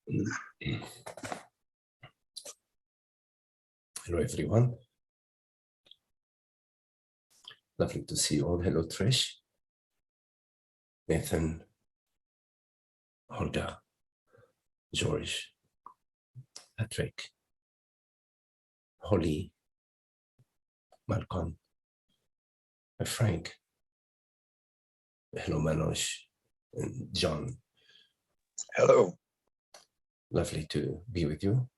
Hello, everyone. Lovely to see you all. Hello, Trish, Nathan, Olga, George, Patrick, Holly, Malcolm, Frank. Hello, Manoj, and John. Hello. Lovely to be with you.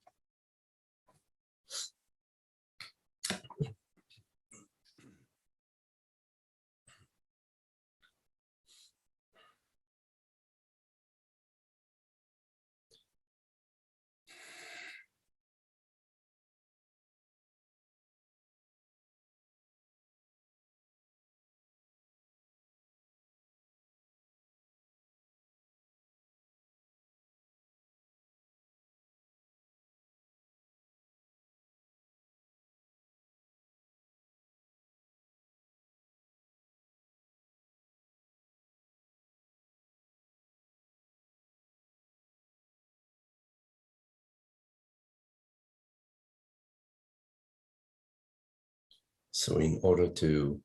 So in order to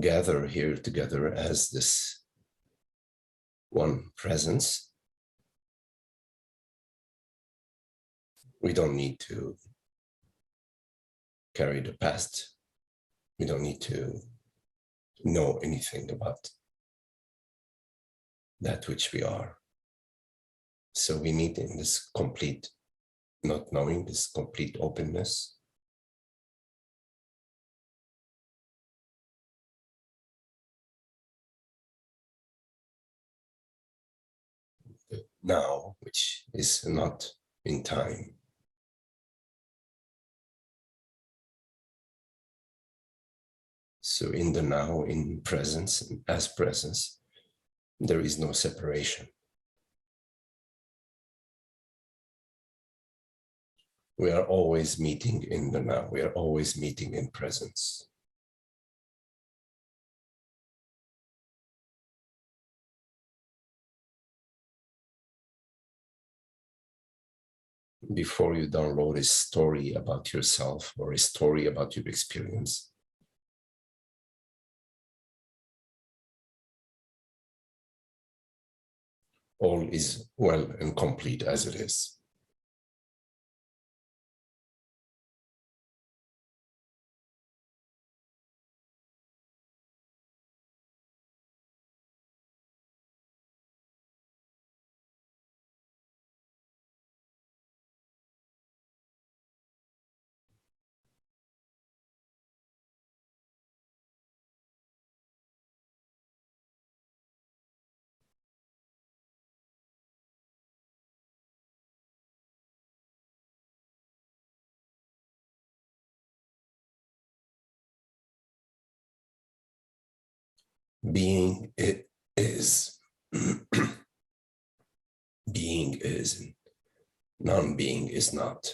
gather here together as this one presence, we don't need to carry the past. We don't need to know anything about that which we are. So we meet in this complete not knowing, this complete openness. The now, which is not in time. So in the now, in presence, as presence, there is no separation. We are always meeting in the now. We are always meeting in presence. Before you download a story about yourself or a story about your experience, all is well and complete as it is. Being it is. Being is, non-being is not.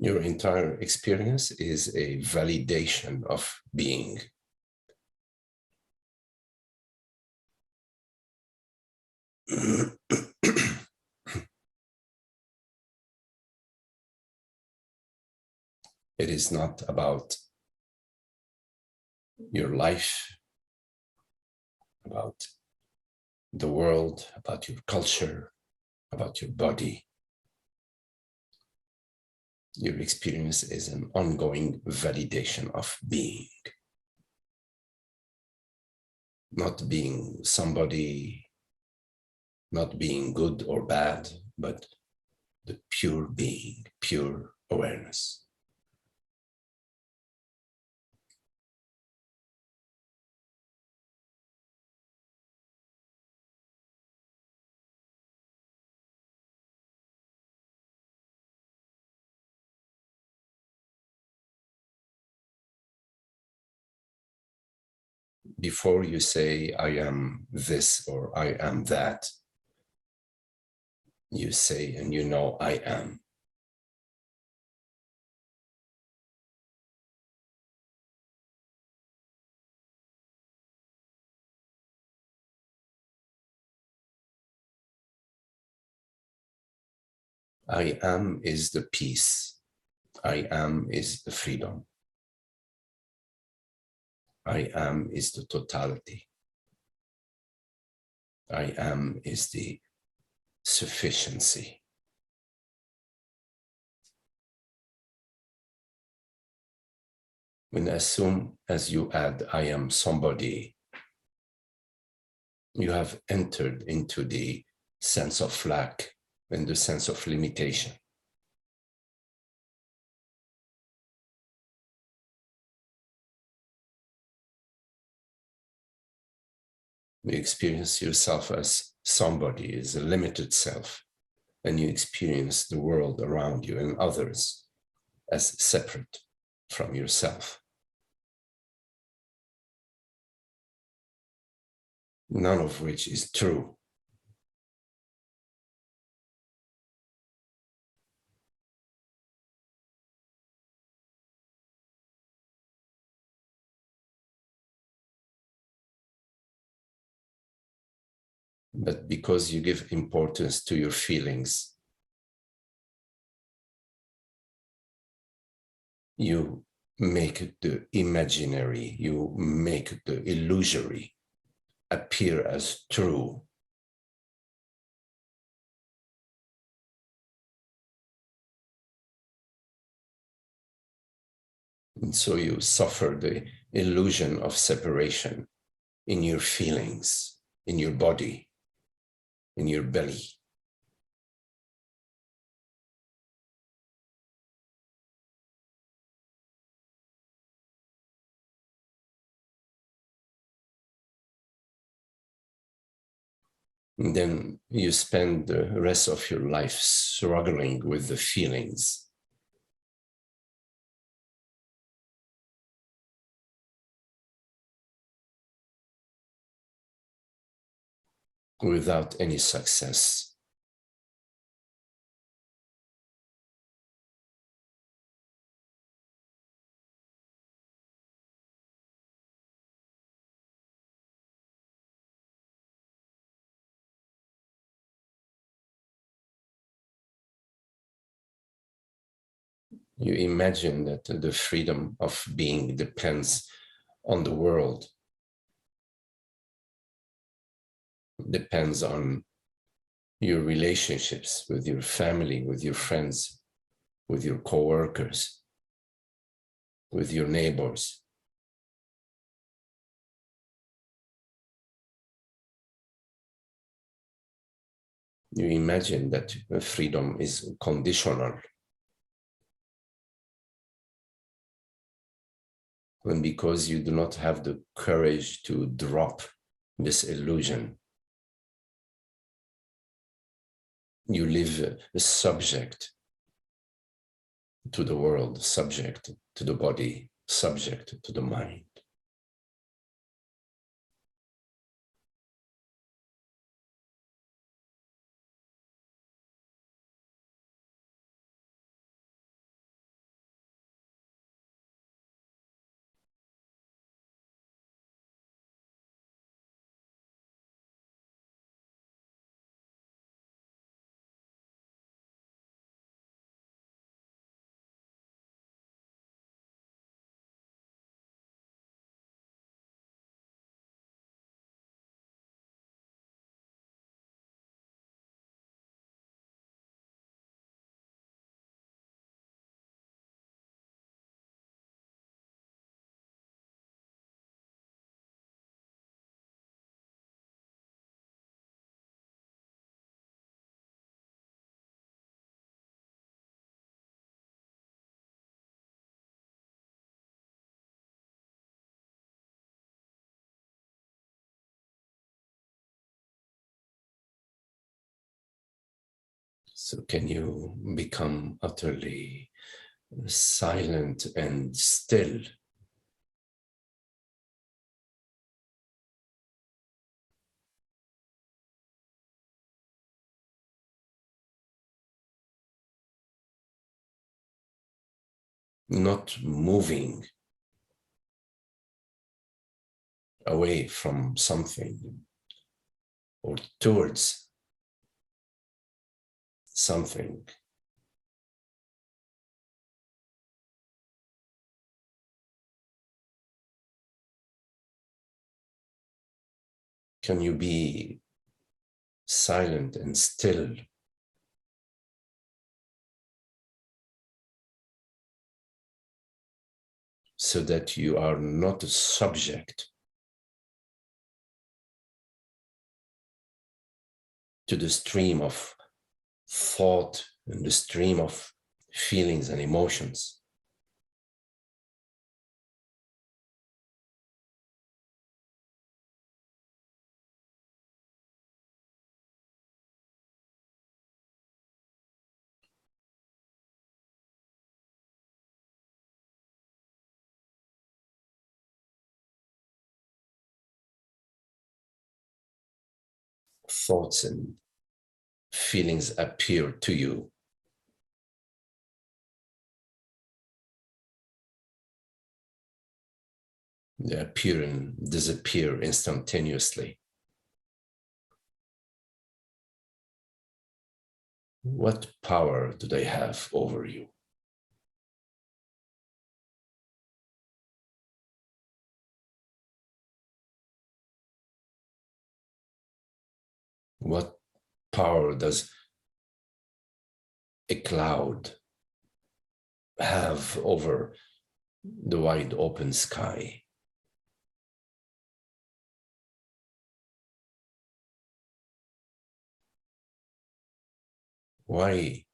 Your entire experience is a validation of being. It is not about your life, about the world, about your culture, about your body. Your experience is an ongoing validation of being. Not being somebody, not being good or bad, but the pure being, pure awareness. before you say, I am this or I am that, you say, and you know, I am. I am is the peace. I am is the freedom. I am is the totality. I am is the sufficiency. When as soon as you add, I am somebody, you have entered into the sense of lack and the sense of limitation. You experience yourself as somebody, as a limited self, and you experience the world around you and others as separate from yourself. None of which is true. But because you give importance to your feelings, you make the imaginary, you make the illusory appear as true. And so you suffer the illusion of separation in your feelings, in your body, in your belly. And then you spend the rest of your life struggling with the feelings. Without any success. You imagine that the freedom of being depends on the world, depends on your relationships with your family, with your friends, with your co-workers, with your neighbors. You imagine that freedom is conditional. And because you do not have the courage to drop this illusion, you live subject to the world, subject to the body, subject to the mind. So can you become utterly silent and still not moving away from something or towards something. Can you be silent and still so that you are not a subject to the stream of thought and the stream of feelings and emotions? Thoughts and feelings appear to you. They appear and disappear instantaneously. What power do they have over you? What power does a cloud have over the wide open sky? Why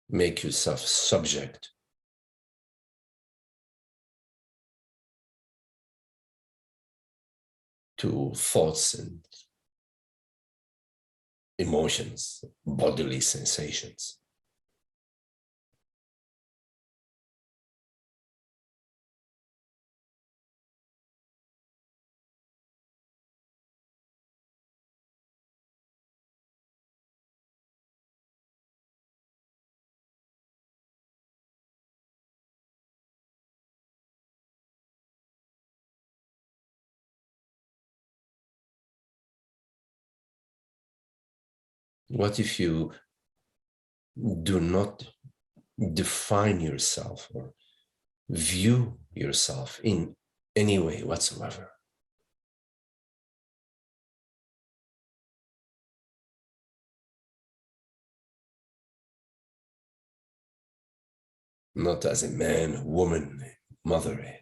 make yourself subject to thoughts and emotions, bodily sensations? What if you do not define yourself or view yourself in any way whatsoever? Not as a man, woman, mother,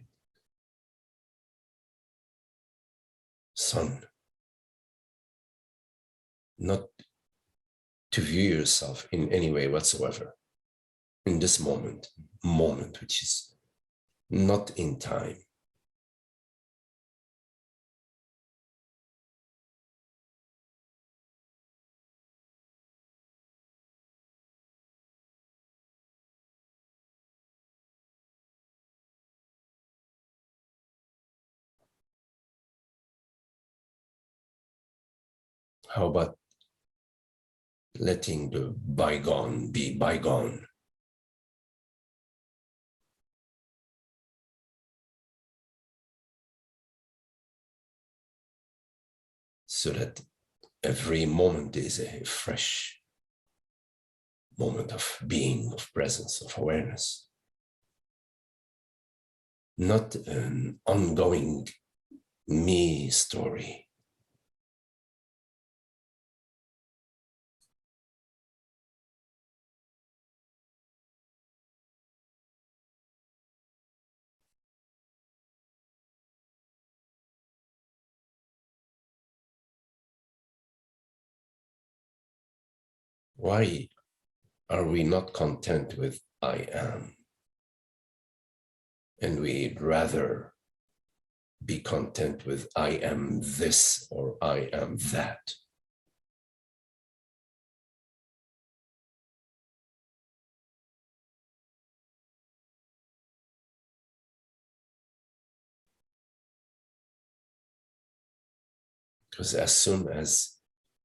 son. Not to view yourself in any way whatsoever in this moment which is not in time. How about letting the bygone be bygone? So that every moment is a fresh moment of being, of presence, of awareness. Not an ongoing me story. Why are we not content with I am? And we'd rather be content with I am this or I am that. Because as soon as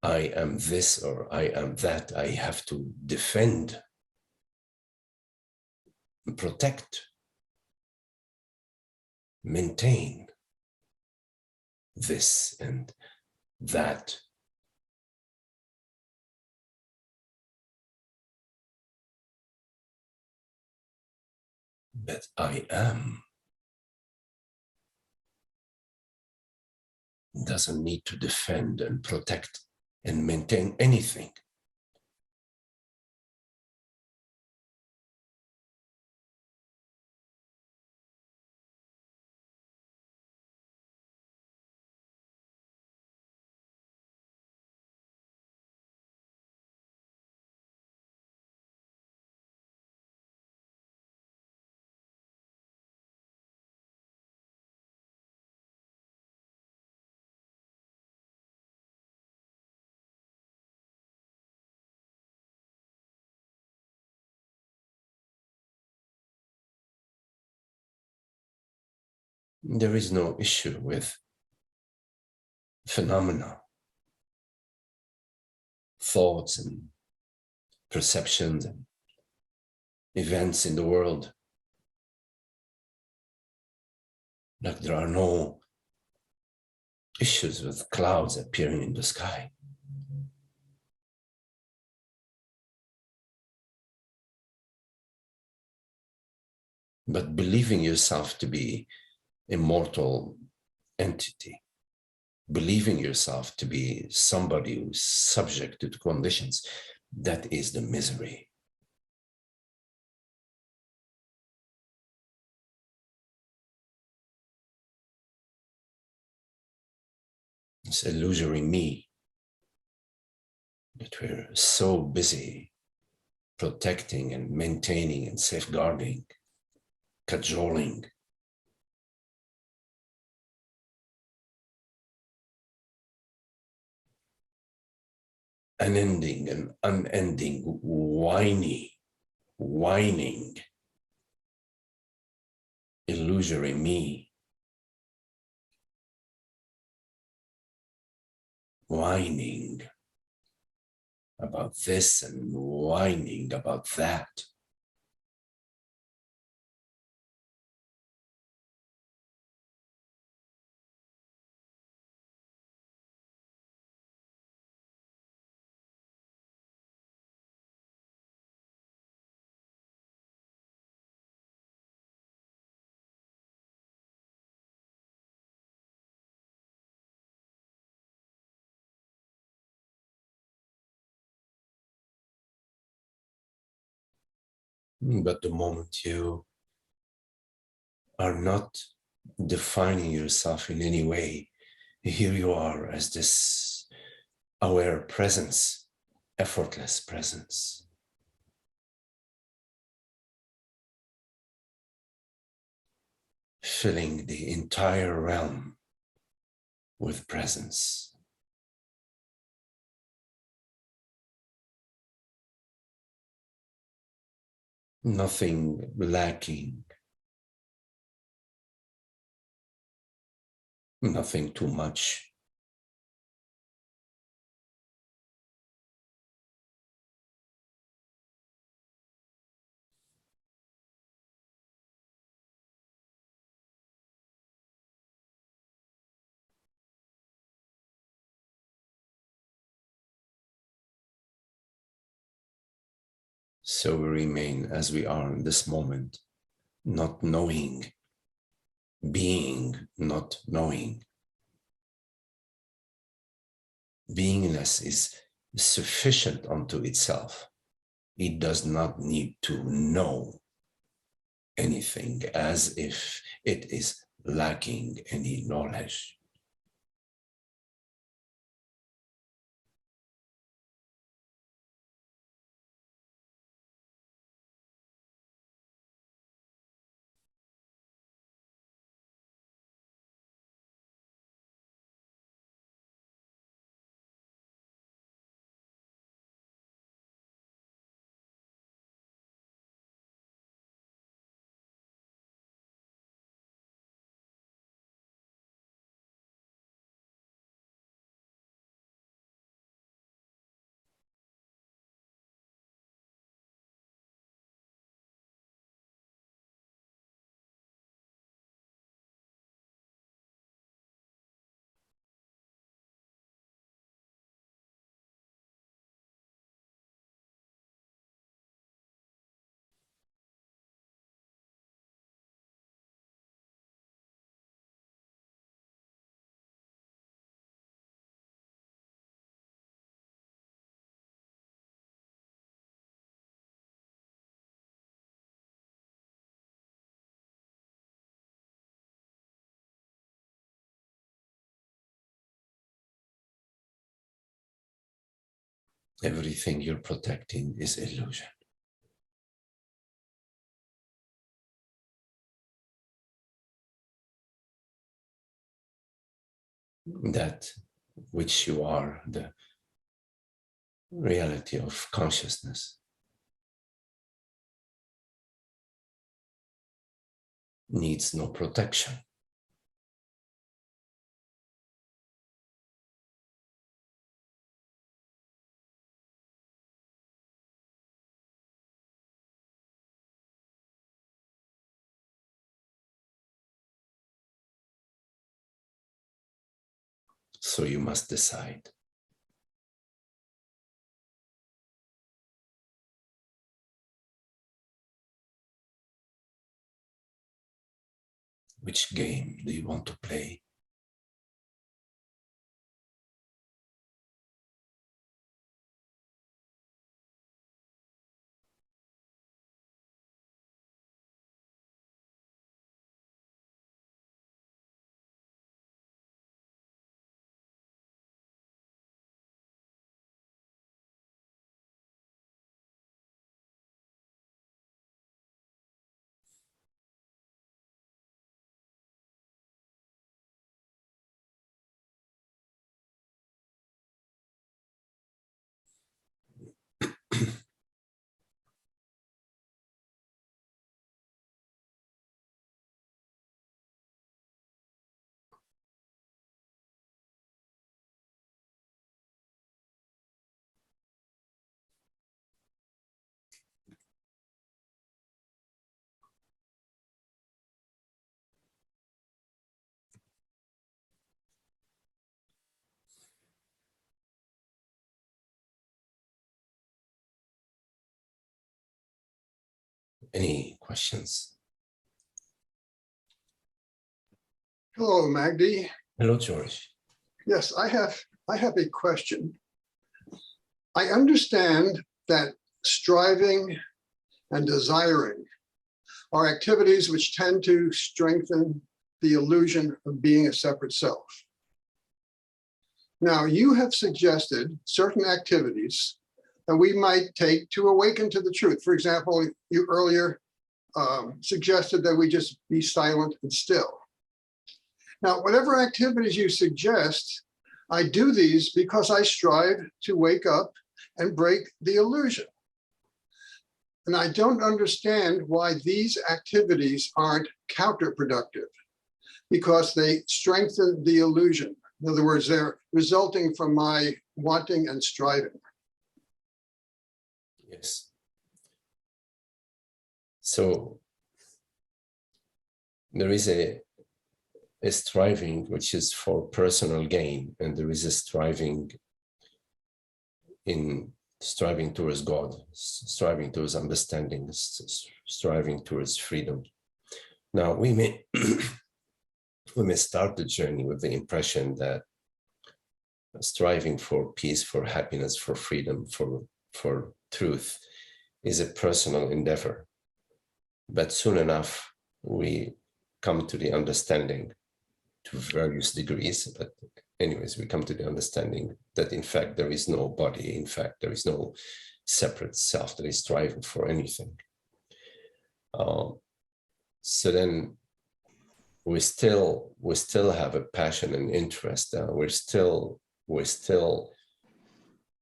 I am this or I am that, I have to defend, protect maintain this and that. But I am doesn't need to defend and protect and maintain anything. There is no issue with phenomena, thoughts and perceptions and events in the world. Like there are no issues with clouds appearing in the sky. But believing yourself to be immortal entity, believing yourself to be somebody who's subject to the conditions, that is the misery. It's illusory me that we're so busy protecting and maintaining and safeguarding, cajoling. Unending and unending whining, illusory me, whining about this and whining about that. But the moment you are not defining yourself in any way, here you are as this aware presence, effortless presence. Filling the entire realm with presence. Nothing lacking, nothing too much. So we remain as we are in this moment, not knowing, being, not knowing. Beingness is sufficient unto itself. It does not need to know anything as if it is lacking any knowledge. Everything you're protecting is illusion. That which you are, the reality of consciousness, needs no protection. So you must decide. Which game do you want to play? Any questions? Hello, Magdi. Hello, George. Yes, I have a question. I understand that striving and desiring are activities which tend to strengthen the illusion of being a separate self. Now, you have suggested certain activities that we might take to awaken to the truth. For example, you earlier suggested that we just be silent and still. Now, whatever activities you suggest, I do these because I strive to wake up and break the illusion. And I don't understand why these activities aren't counterproductive, because they strengthen the illusion. In other words, they're resulting from my wanting and striving. Yes. So there is a striving which is for personal gain, and there is a striving towards God, striving towards understanding, striving towards freedom. Now we may we may start the journey with the impression that striving for peace, for happiness, for freedom, for truth is a personal endeavor. But soon enough, we come to the understanding, to various degrees, but anyways, we come to the understanding that in fact there is no body, in fact there is no separate self that is striving for anything. So then we still have a passion and interest. We're still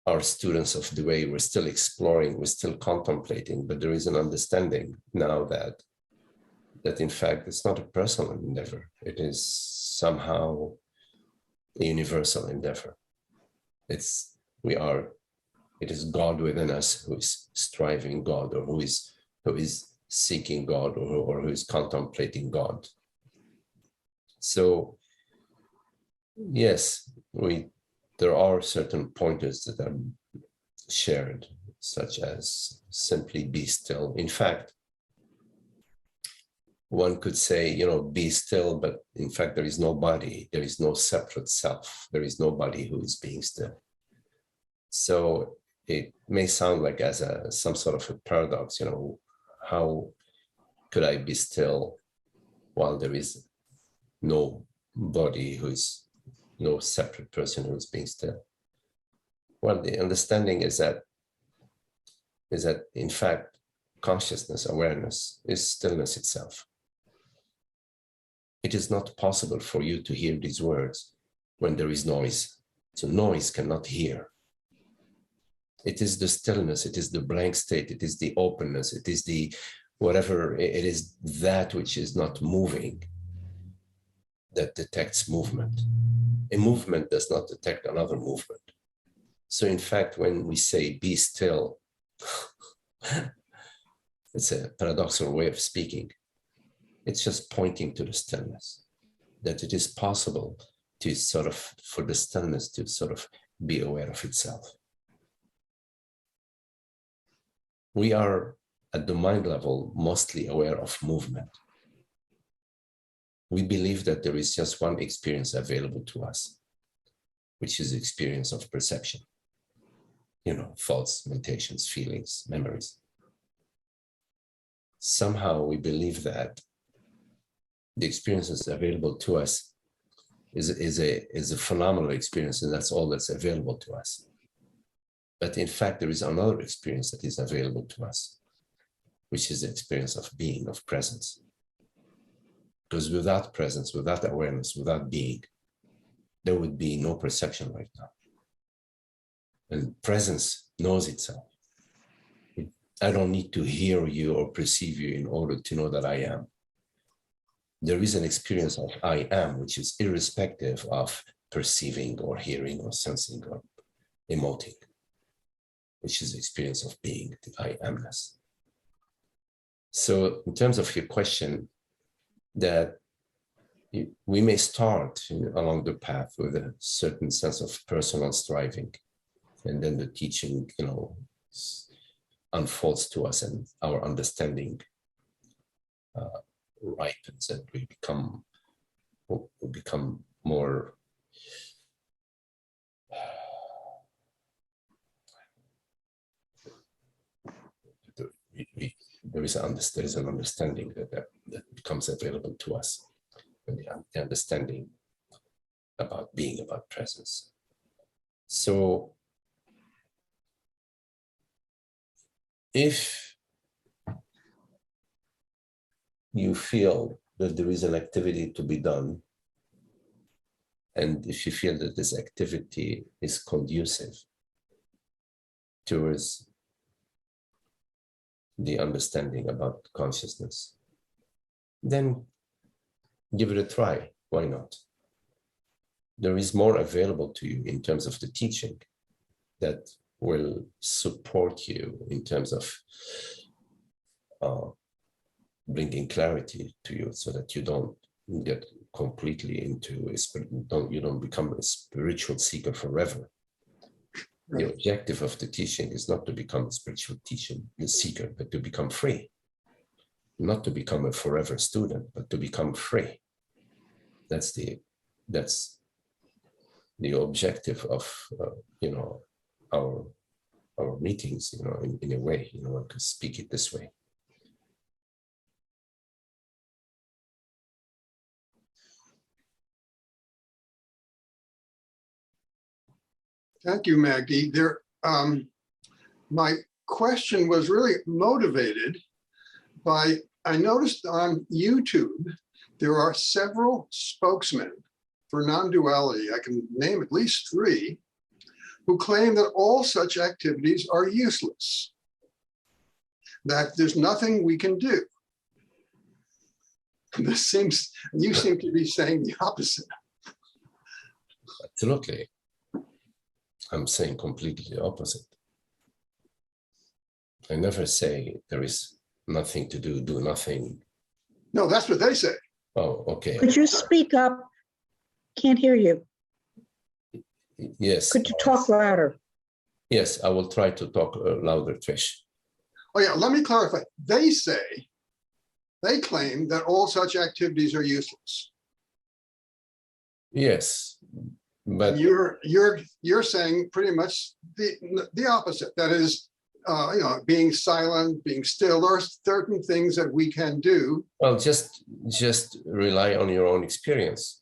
are students of the way. We're still exploring, we're still contemplating, but there is an understanding now that in fact it's not a personal endeavor. It is somehow a universal endeavor. It is God within us who is striving God, or who is seeking God, or who is contemplating God. So yes, there are certain pointers that are shared, such as simply be still. In fact, one could say, be still, but in fact, there is no body, there is no separate self, there is nobody who is being still. So it may sound like as some sort of a paradox, how could I be still while there is no body, who is no separate person who is being still? Well, the understanding is that in fact, consciousness, awareness is stillness itself. It is not possible for you to hear these words when there is noise. So noise cannot hear. It is the stillness, it is the blank state, it is the openness, it is the whatever, it is that which is not moving that detects movement. A movement does not detect another movement. So in fact, when we say be still, it's a paradoxical way of speaking. It's just pointing to the stillness, that it is possible to sort of, for the stillness to sort of be aware of itself. We are at the mind level mostly aware of movement. We believe that there is just one experience available to us, which is the experience of perception. You know, thoughts, meditations, feelings, memories. Somehow we believe that the experiences available to us is a phenomenal experience, and that's all that's available to us. But in fact, there is another experience that is available to us, which is the experience of being, of presence. Because without presence, without awareness, without being, there would be no perception right now. And presence knows itself. I don't need to hear you or perceive you in order to know that I am. There is an experience of I am, which is irrespective of perceiving or hearing or sensing or emoting, which is the experience of being, the I amness. So in terms of your question, that we may start along the path with a certain sense of personal striving, and then the teaching, you know, unfolds to us, and our understanding ripens, and we become more there is an understanding that becomes available to us, and the understanding about being, about presence. So if you feel that there is an activity to be done, and if you feel that this activity is conducive towards the understanding about consciousness, then give it a try. Why not? There is more available to you in terms of the teaching that will support you in terms of bringing clarity to you, so that you don't get completely into you don't become a spiritual seeker forever. Right. The objective of the teaching is not to become a spiritual seeker, but to become free. Not to become a forever student, but to become free. That's the objective of you know, our meetings, you know, in a way, you know, one could speak it this way. Thank you, Magdi. My question was really motivated by, I noticed on YouTube, there are several spokesmen for non-duality. I can name at least 3 who claim that all such activities are useless, that there's nothing we can do. You seem to be saying the opposite. Absolutely. I'm saying completely the opposite. I never say there is nothing to do, do nothing. No, that's what they say. Oh, okay. Could you speak up? Can't hear you. Yes. Could you talk louder? Yes, I will try to talk louder, Trish. Oh yeah, let me clarify. They claim that all such activities are useless. Yes, but you're saying pretty much the opposite. That is, you know, being silent, being still. There are certain things that we can do. Well, just rely on your own experience.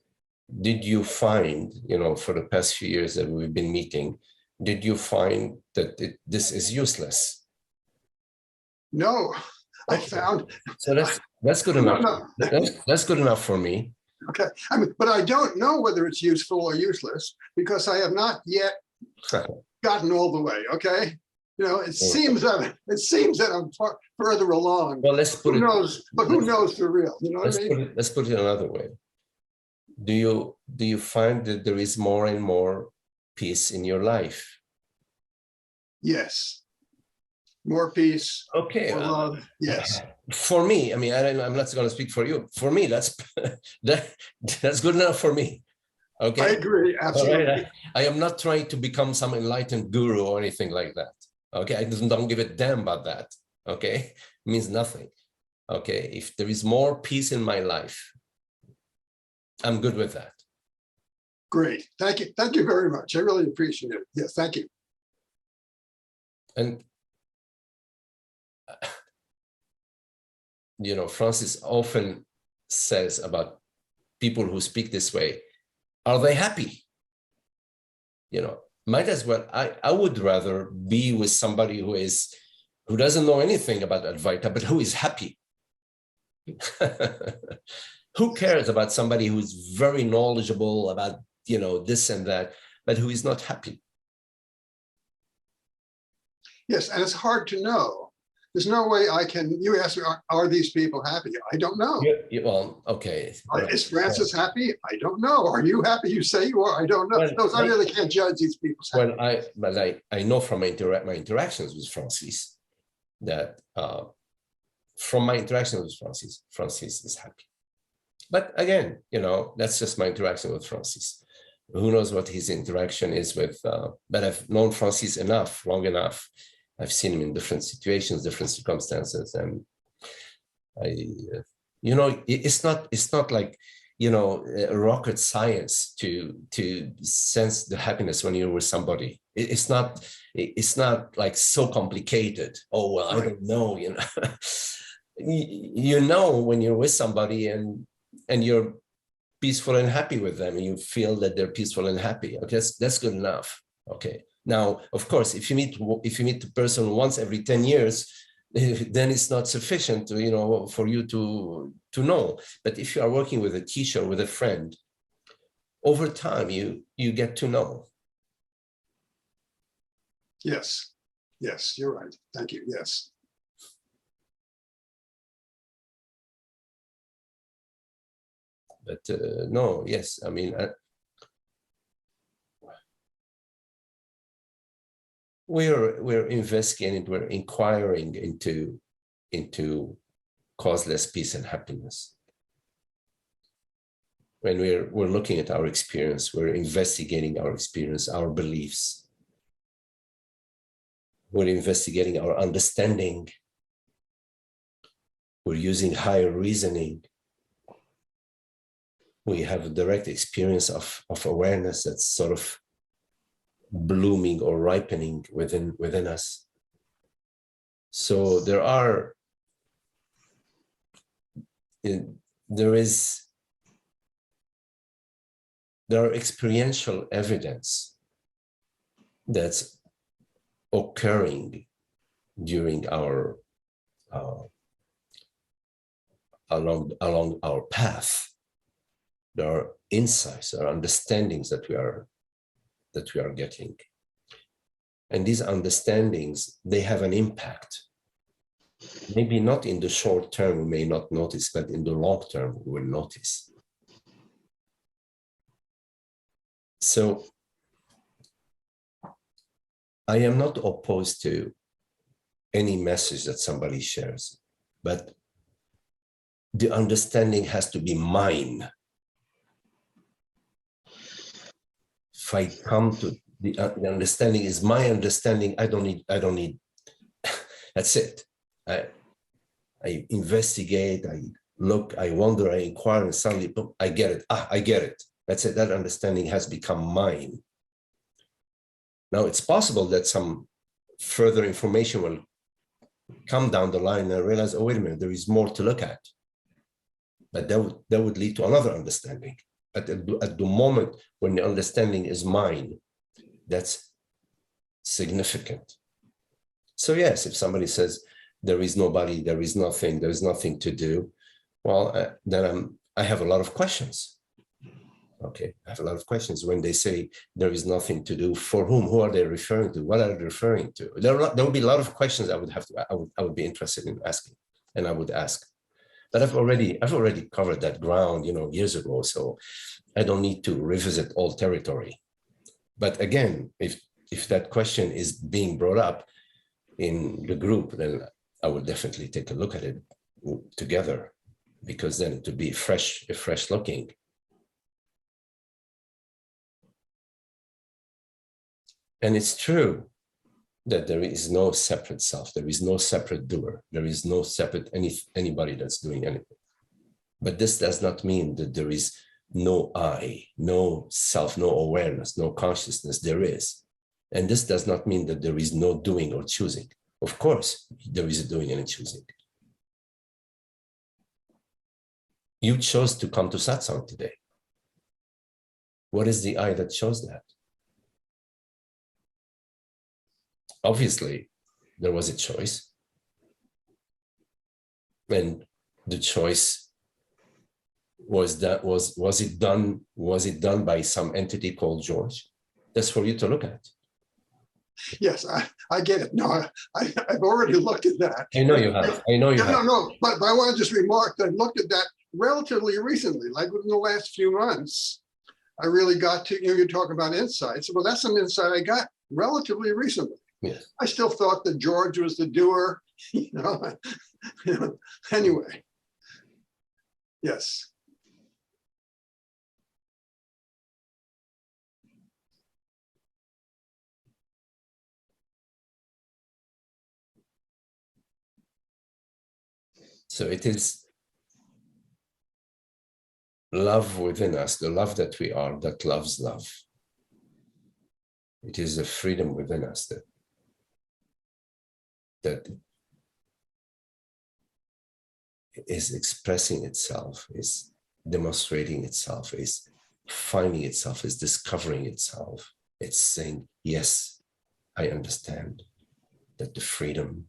Did you find, you know, for the past few years that we've been meeting, did you find that this is useless? No, I found, So that's good no, enough. no, That's good enough for me. okay. I mean, but I don't know whether it's useful or useless because I have not yet gotten all the way, okay? You know, it seems that I'm further along. Well, let's put Who it. knows? But who knows for real? You know what I mean? Let's put it another way. Do you find that there is more and more peace in your life? Yes. More peace, Okay. more love. Yes. For me, I mean, I'm not going to speak for you. For me, that's good enough for me. Okay. I agree. Absolutely. All right. I am not trying to become some enlightened guru or anything like that. Okay. I don't give a damn about that. Okay. It means nothing. Okay. If there is more peace in my life, I'm good with that. Great. Thank you. Thank you very much. I really appreciate it. Yes. Thank you. And, you know, Francis often says about people who speak this way, are they happy? You know, might as well, I would rather be with somebody who doesn't know anything about Advaita, but who is happy. Who cares about somebody who's very knowledgeable about, you know, this and that, but who is not happy? Yes. And it's hard to know. There's no way I can, you ask me, are these people happy? I don't know. Well, okay. Is Francis happy? I don't know. Are you happy? You say you are. I don't know. Well, I really can't judge these people's happiness. Well, I know from my interactions with Francis that from my interaction with Francis is happy. But again, you know, that's just my interaction with Francis. Who knows what his interaction is with, but I've known Francis long enough. I've seen him in different situations, different circumstances. And you know, it's not like, you know, rocket science to sense the happiness when you're with somebody. It's not like so complicated. Oh, well, I don't know, you know. You know when you're with somebody and you're peaceful and happy with them, and you feel that they're peaceful and happy. Okay, that's good enough. Okay. Now, of course, if you meet the person once every 10 years, then it's not sufficient to, you know, for you to know. But if you are working with a teacher, with a friend, over time you get to know. Yes. Yes, you're right. Thank you. Yes. But no, yes, I mean, we're investigating, we're inquiring into causeless peace and happiness. When we're looking at our experience, we're investigating our experience, our beliefs. We're investigating our understanding. We're using higher reasoning. We have a direct experience of awareness that's sort of blooming or ripening within us. So there are experiential evidence that's occurring during our along our path. There are insights, there are understandings that we are getting. And these understandings, they have an impact. Maybe not in the short term, we may not notice, but in the long term, we will notice. So I am not opposed to any message that somebody shares, but the understanding has to be mine. If I come to the understanding is my understanding, I don't need, that's it. I investigate, I look, I wonder, I inquire, and suddenly, boom, I get it. I get it. That's it. That understanding has become mine. Now, it's possible that some further information will come down the line and I realize, oh, wait a minute, there is more to look at. But that would lead to another understanding. At the moment when the understanding is mine, that's significant. So yes, if somebody says there is nobody, there is nothing, there's nothing to do, well, then I have a lot of questions. Okay, I have a lot of questions when they say there is nothing to do. For whom? Who are they referring to? What are they referring to? There will be a lot of questions I would be interested in asking, and I would ask. But I've already covered that ground, years ago. So I don't need to revisit old territory. But again, if that question is being brought up in the group, then I would definitely take a look at it together, because then it would be fresh looking. And it's true that there is no separate self. There is no separate doer. There is no separate anybody that's doing anything. But this does not mean that there is no I, no self, no awareness, no consciousness. There is. And this does not mean that there is no doing or choosing. Of course, there is a doing and a choosing. You chose to come to satsang today. What is the I that chose that? Obviously, there was a choice. And the choice was it done by some entity called George? That's for you to look at. Yes, I get it. No, I've already looked at that. I know you have. No, but I want to just remark that I looked at that relatively recently, like within the last few months. I really got to, you're talking about insights. Well, that's an insight I got relatively recently. Yes. I still thought that George was the doer, Anyway, yes. So it is love within us, the love that we are, that loves love. It is a freedom within us that is expressing itself, is demonstrating itself, is finding itself, is discovering itself. It's saying, yes, I understand that the freedom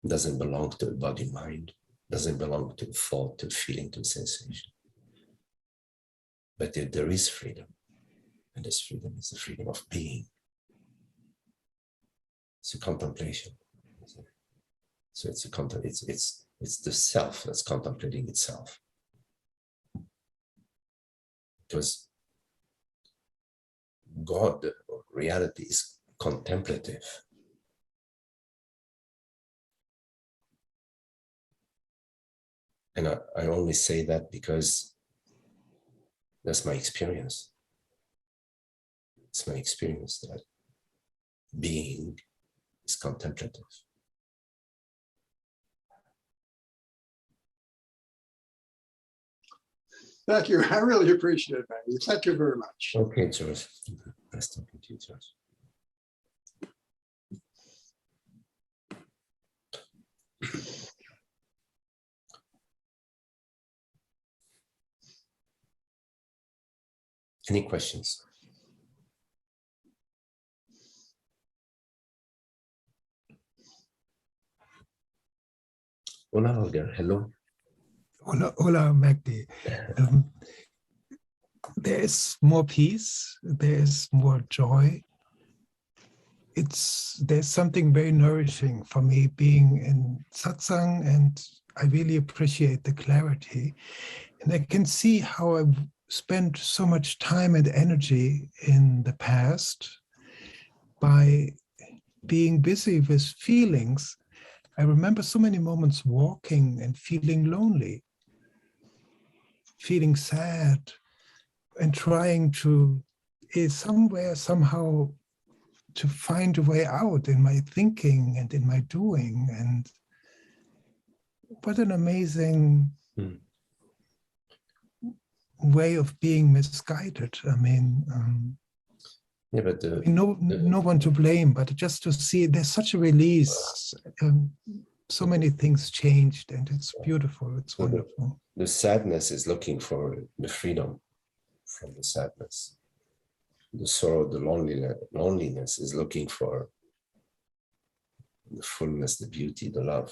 doesn't belong to a body mind, doesn't belong to thought, to feeling, to sensation. But there is freedom, and this freedom is the freedom of being. It's a contemplation. So it's the self that's contemplating itself. Because God, or reality, is contemplative. And I only say that because that's my experience. It's my experience that being is contemplative. Thank you. I really appreciate it, Magdi. Thank you very much. Okay, George. Nice talking to you, George. Any questions? Hola, Olga. Hello. Hola, Magdi. There is more peace. There is more joy. There's something very nourishing for me being in satsang, and I really appreciate the clarity. And I can see how I've spent so much time and energy in the past by being busy with feelings. I remember so many moments walking and feeling lonely, feeling sad, and trying to somehow to find a way out in my thinking and in my doing. And what an amazing way of being misguided. I mean, yeah, but no one to blame, but just to see there's such a release. So many things changed, and it's beautiful. It's wonderful. The sadness is looking for the freedom from the sadness. The sorrow, the loneliness is looking for the fullness, the beauty, the love.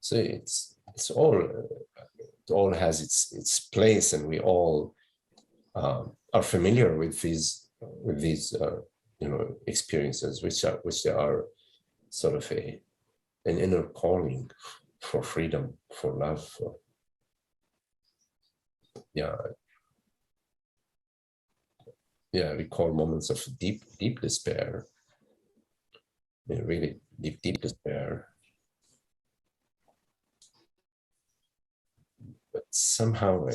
So it's all it all has its place, and we all are familiar with these experiences, which are sort of an inner calling for freedom, for love, for recall moments of deep despair, really deep despair. But somehow I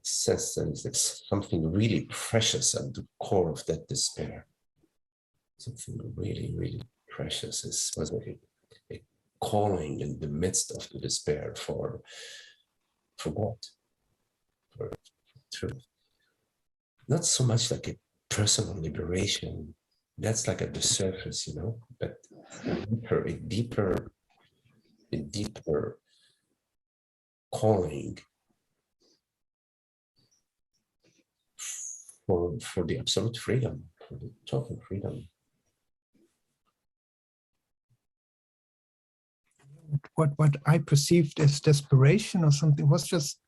sense there's something really precious at the core of that despair. Something really precious. It was a calling in the midst of the despair for what? For truth. Not so much like a personal liberation. That's like at the surface, but a deeper calling for the absolute freedom, for the total freedom. What I perceived as desperation or something was just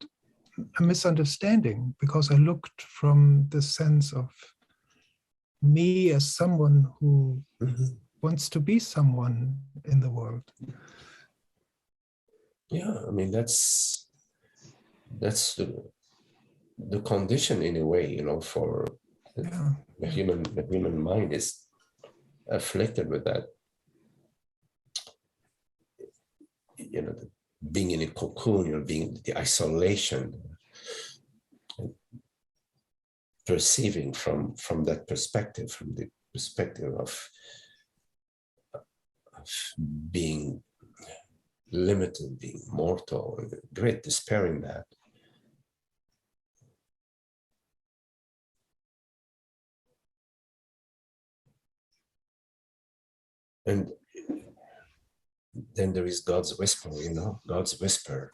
a misunderstanding, because I looked from the sense of me as someone who wants to be someone in the world. Yeah, I mean that's the condition in a way, for the human mind is afflicted with that. Being in a cocoon, being the isolation, perceiving from that perspective, from the perspective of being limited, being mortal, great despair in that. And then there is God's whisper, God's whisper.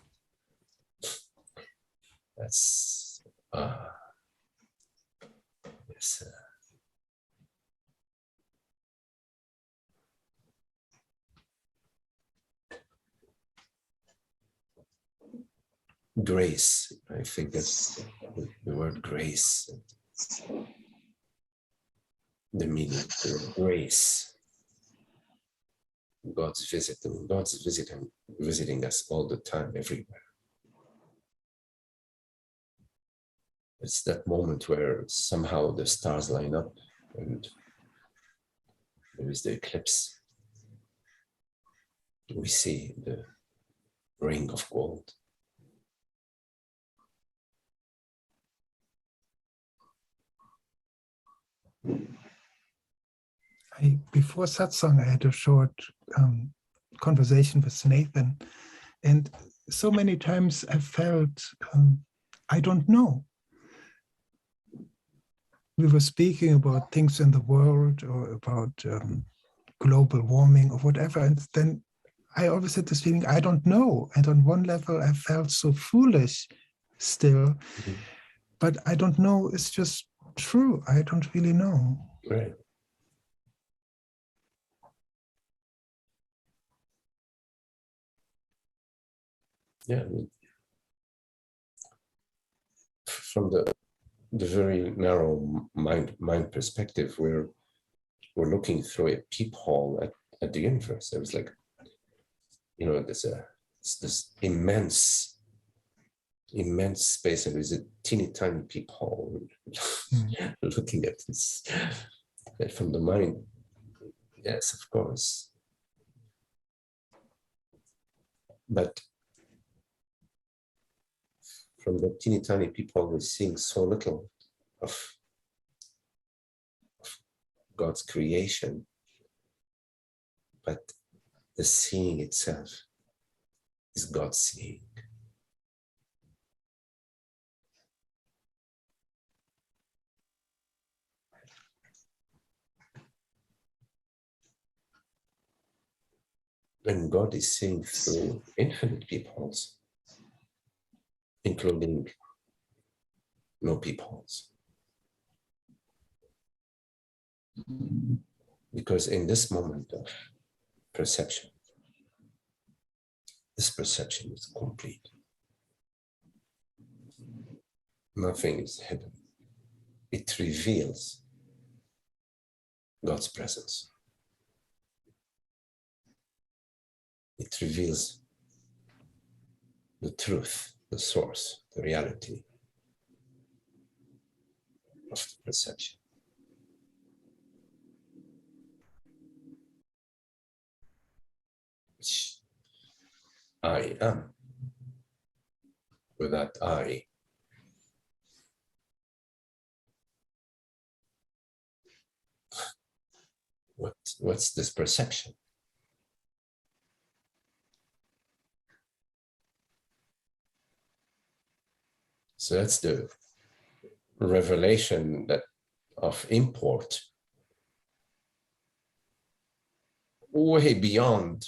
That's yes. Grace. I think that's the word grace. The meaning of grace. God's visiting us all the time, everywhere. It's that moment where somehow the stars line up and there is the eclipse. We see the ring of gold. Before satsang, I had a short conversation with Nathan, and so many times I felt I don't know. We were speaking about things in the world or about global warming or whatever, and then I always had this feeling I don't know. And on one level, I felt so foolish still, but I don't know. It's just true. I don't really know. Right. Yeah. From the very narrow mind perspective, we're looking through a peephole at the universe. It was like, there's this immense space, and there's a teeny tiny peephole looking at this. And from the mind, yes, of course. But from the teeny tiny peephole, we're seeing so little of God's creation, but the seeing itself is God seeing. And God is seeing through infinite peepholes, including no peepholes. Because in this moment of perception, this perception is complete. Nothing is hidden. It reveals God's presence. It reveals the truth, the source, the reality of the perception. Which I am. Without I, what's this perception? So that's the revelation that of import, way beyond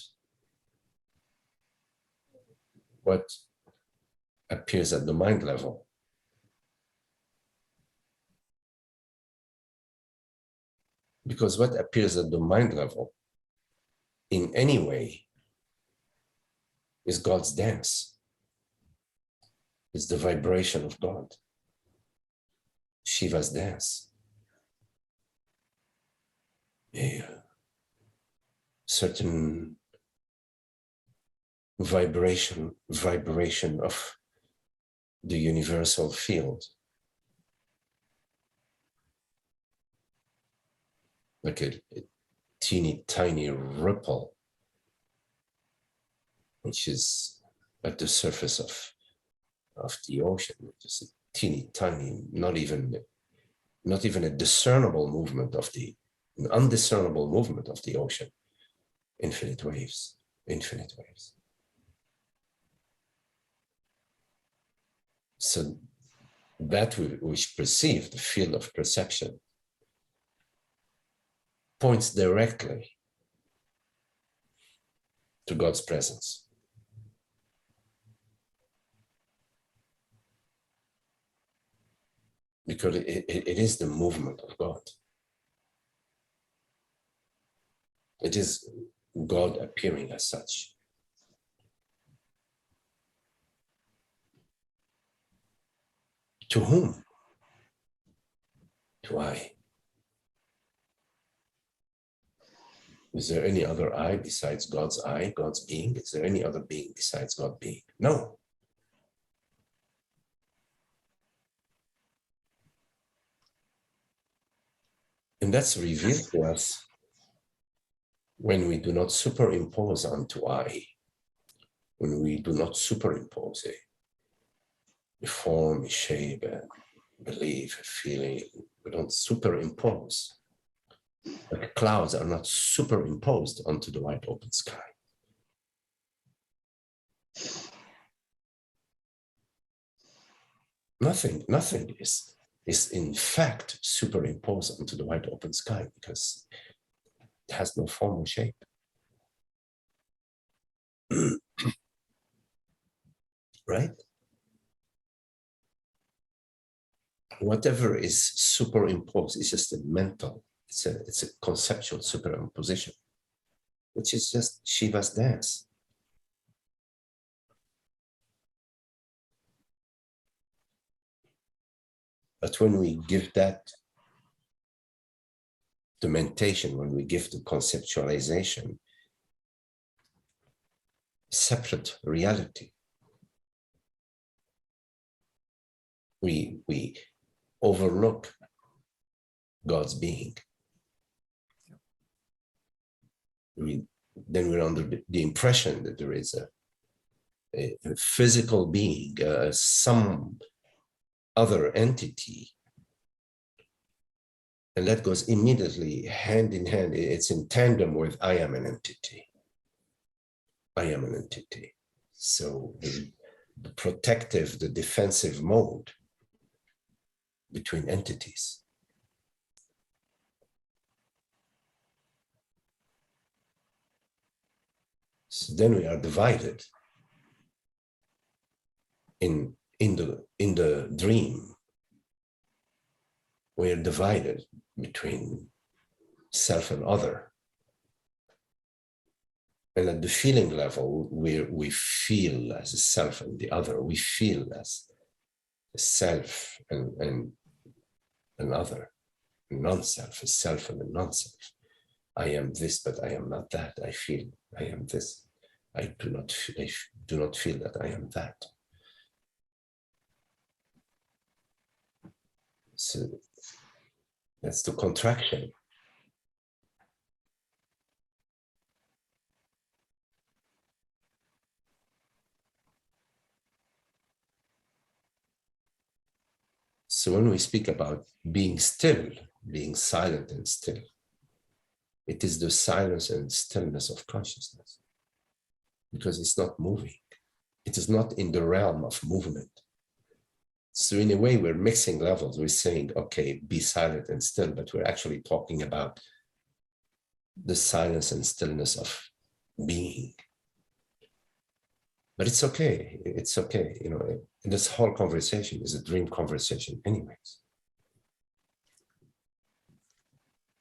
what appears at the mind level. Because what appears at the mind level in any way is God's dance. It's the vibration of God. Shiva's dance. A certain vibration of the universal field. Like a teeny tiny ripple, which is at the surface of the ocean, which is a teeny tiny, not even a discernible movement of an undiscernible movement of the ocean. Infinite waves, infinite waves. So that which perceive the field of perception points directly to God's presence. Because it is the movement of God. It is God appearing as such. To whom? To I. Is there any other I besides God's I, God's being? Is there any other being besides God being? No. And that's revealed to us when we do not superimpose onto I, when we do not superimpose a form, a shape, a belief, a feeling. We don't superimpose. Like clouds are not superimposed onto the wide open sky. Nothing is in fact superimposed onto the wide open sky because it has no form or shape. Right? Whatever is superimposed is just a mental, it's a conceptual superimposition, which is just Shiva's dance. But when we give that the mentation, when we give the conceptualization, separate reality, we overlook God's being. Then we're under the impression that there is a physical being, some other entity. And that goes immediately hand in hand. It's in tandem with I am an entity. I am an entity. So the protective, the defensive mode between entities. So then we are divided in the dream. We are divided between self and other. And at the feeling level, we feel as a self and the other. We feel as a self and another, a non-self, a self and a non-self. I am this, but I am not that. I feel I am this. I do not feel that I am that. So that's the contraction. So when we speak about being still, being silent and still, it is the silence and stillness of consciousness, because it's not moving. It is not in the realm of movement. So in a way, we're mixing levels. We're saying, okay, be silent and still, but we're actually talking about the silence and stillness of being. But it's okay. It's okay. You know, this whole conversation is a dream conversation anyways.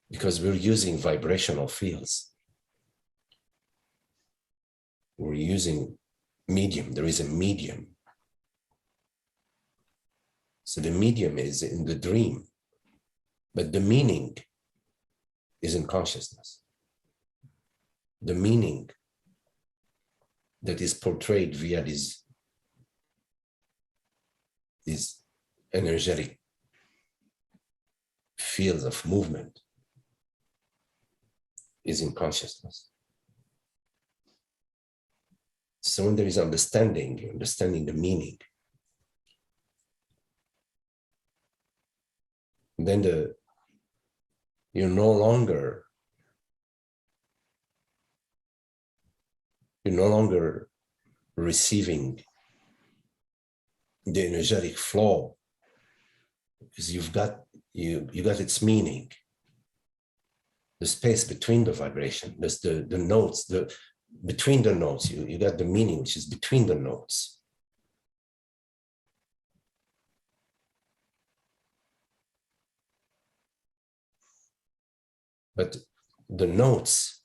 Because we're using vibrational fields. We're using medium. There is a medium. So the medium is in the dream, but the meaning is in consciousness. The meaning that is portrayed via these energetic fields of movement is in consciousness. So when there is understanding the meaning, then you're no longer receiving the energetic flow, because you got its meaning. The space between the vibration, there's the notes, between the notes, you got the meaning which is between the notes. But the notes,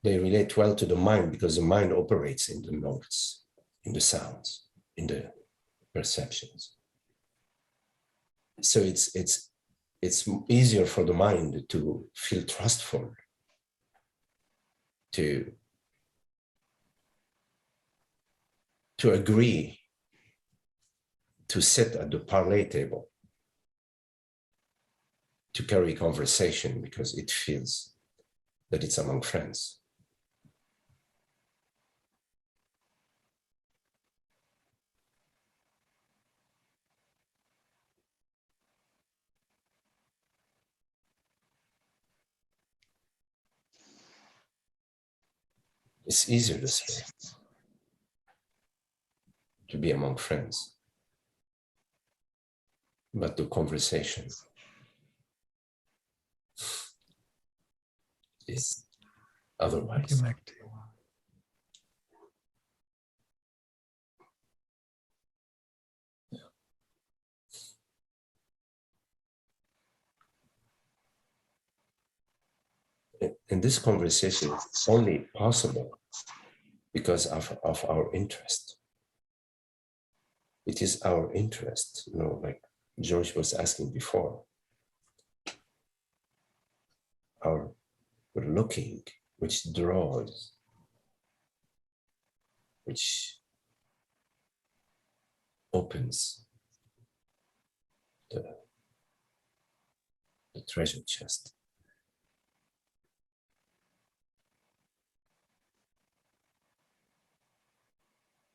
they relate well to the mind, because the mind operates in the notes, in the sounds, in the perceptions. So it's easier for the mind to feel trustful, to agree to sit at the parlay table, to carry conversation, because it feels that it's among friends. It's easier this way, to be among friends. But the conversation is otherwise. Thank you, Magdi. And this conversation is only possible because of our interest. It is our interest, you know, like George was asking before. Our looking, which draws, which opens the treasure chest.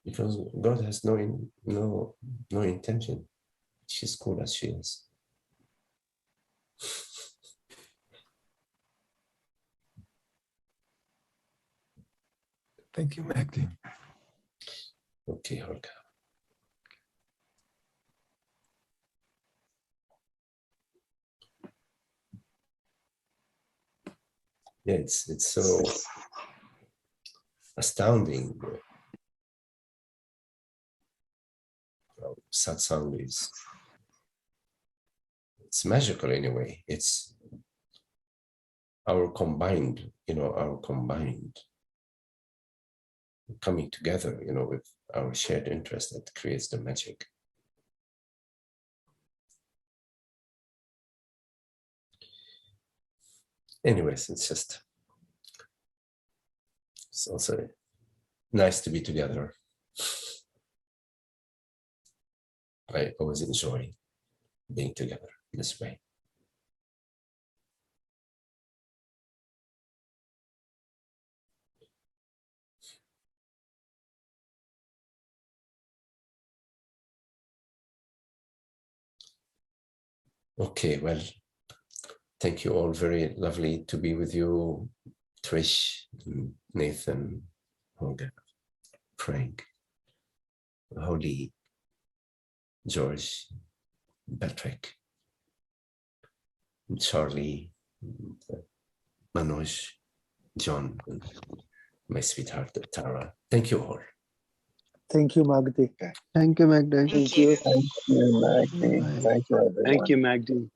Because God has no intention. She's cool as she is. Thank you, Magdi. Okay, Holger. Yeah, it's so astounding. Satsang it's magical anyway. It's our combined, coming together, with our shared interest that creates the magic. Anyways, it's also nice to be together. I always enjoy being together this way. Okay, well, thank you all. Very lovely to be with you, Trish, Nathan, Holger, Frank, Holly, George, Patrick, Charlie, Manoj, John, and my sweetheart, Tara. Thank you all. Thank you, Magdi. Thank you, Magdi. Thank you, Magdi. Thanks, everyone. Thank you, Magdi.